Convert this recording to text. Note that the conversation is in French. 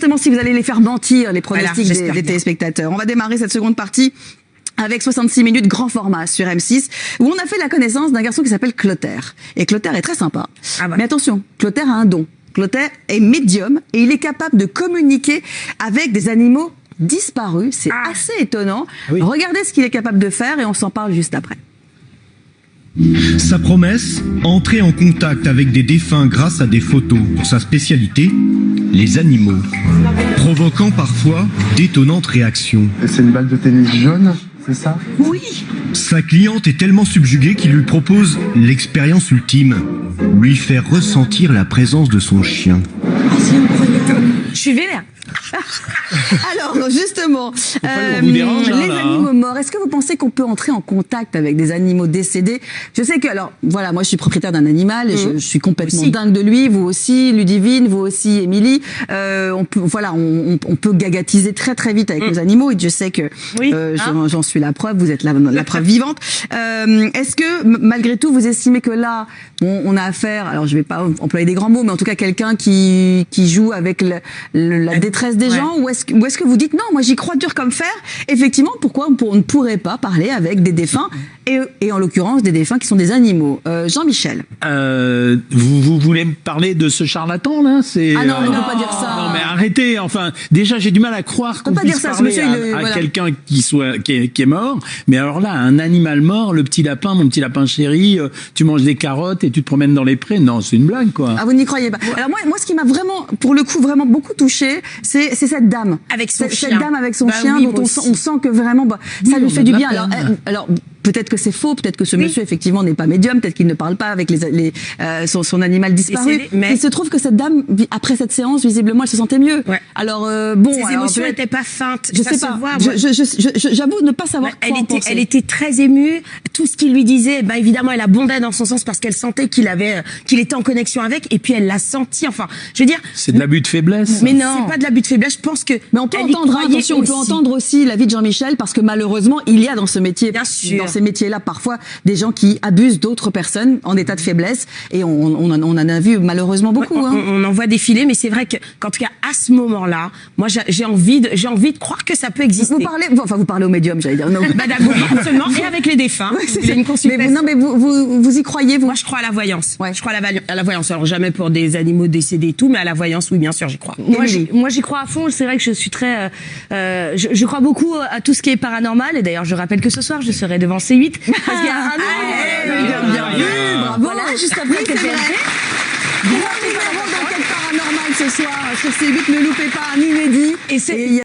justement si vous allez les faire mentir, les pronostics Voilà, des téléspectateurs. On va démarrer cette seconde partie avec 66 minutes grand format sur M6, où on a fait la connaissance d'un garçon qui s'appelle Clotaire. Et Clotaire est très sympa. Ah bah. Mais attention, Clotaire a un don. Clotaire est médium et il est capable de communiquer avec des animaux disparus. C'est assez étonnant. Oui. Regardez ce qu'il est capable de faire et on s'en parle juste après. Sa promesse, entrer en contact avec des défunts grâce à des photos pour sa spécialité, les animaux, provoquant parfois d'étonnantes réactions. Et c'est une balle de tennis jaune, c'est ça? Sa cliente est tellement subjuguée qu'il lui propose l'expérience ultime, lui faire ressentir la présence de son chien. Je suis vénère. Alors, justement, qu'on vous dérange, les là, animaux morts, est-ce que vous pensez qu'on peut entrer en contact avec des animaux décédés? Je sais que, alors, voilà, moi je suis propriétaire d'un animal et je suis complètement dingue de lui, vous aussi, Ludivine, vous aussi, Émilie. On peut gagatiser très très vite avec nos animaux et Dieu sait que j'en suis la preuve, vous êtes la preuve vivante. Est-ce que, malgré tout, vous estimez que là, on a affaire, alors je vais pas employer des grands mots, mais en tout cas quelqu'un qui joue avec la détresse des gens, ou est-ce que vous dites non, moi j'y crois dur comme fer, effectivement, pourquoi on ne pourrait pas parler avec des défunts et en l'occurrence des défunts qui sont des animaux. Jean-Michel. Vous voulez me parler de ce charlatan là? Ah non, on ne peut pas dire ça. Non mais arrêtez, enfin déjà j'ai du mal à croire qu'on pas dire puisse ça, ce parler monsieur, à quelqu'un qui est mort, mais alors là un animal mort, le petit lapin, mon petit lapin chéri, tu manges des carottes et tu te promènes dans les prés, non c'est une blague quoi. Ah vous n'y croyez pas. Alors moi ce qui m'a vraiment, pour le coup, vraiment beaucoup touché, c'est cette dame. Avec son chien. Cette dame avec son chien, oui, dont on sent que vraiment, ça lui fait du bien. Alors peut-être que c'est faux, peut-être que ce monsieur effectivement n'est pas médium, peut-être qu'il ne parle pas avec son animal disparu. Mais il se trouve que cette dame, après cette séance, visiblement, elle se sentait mieux. Ouais. Alors bon, ses émotions n'étaient pas feintes. Je sais pas. J'avoue ne pas savoir quoi en penser. Elle était très émue. Tout ce qu'il lui disait, évidemment, elle abondait dans son sens parce qu'elle sentait qu'il était en connexion avec. Et puis elle l'a senti. Enfin, je veux dire. C'est de l'abus de faiblesse. Mais non, c'est pas de l'abus de faiblesse. Je pense que. Mais on peut entendre, attention, on peut entendre aussi la vie de Jean-Michel parce que malheureusement, il y a dans ce métier, bien sûr, dans ces métiers-là, parfois des gens qui abusent d'autres personnes en état de faiblesse et on en a vu malheureusement beaucoup. On en voit défiler, mais c'est vrai qu'en tout cas à ce moment-là, moi j'ai envie de croire que ça peut exister. Vous parlez au médium, j'allais dire. Non. D'accord, absolument. Et avec les défunts. C'est une consultation. Mais vous y croyez, vous? Moi, je crois à la voyance. Ouais. Je crois à la voyance. Alors jamais pour des animaux décédés et tout, mais à la voyance, oui, bien sûr, j'y crois. Moi, j'y crois à fond. C'est vrai que je suis très, je crois beaucoup à tout ce qui est paranormal. Et d'ailleurs, je rappelle que ce soir, je serai devant C8 parce qu'il y a un bien vu, bravo. Voilà, juste après que Paranormal ce soir sur C8, ne loupez pas un inédit. Et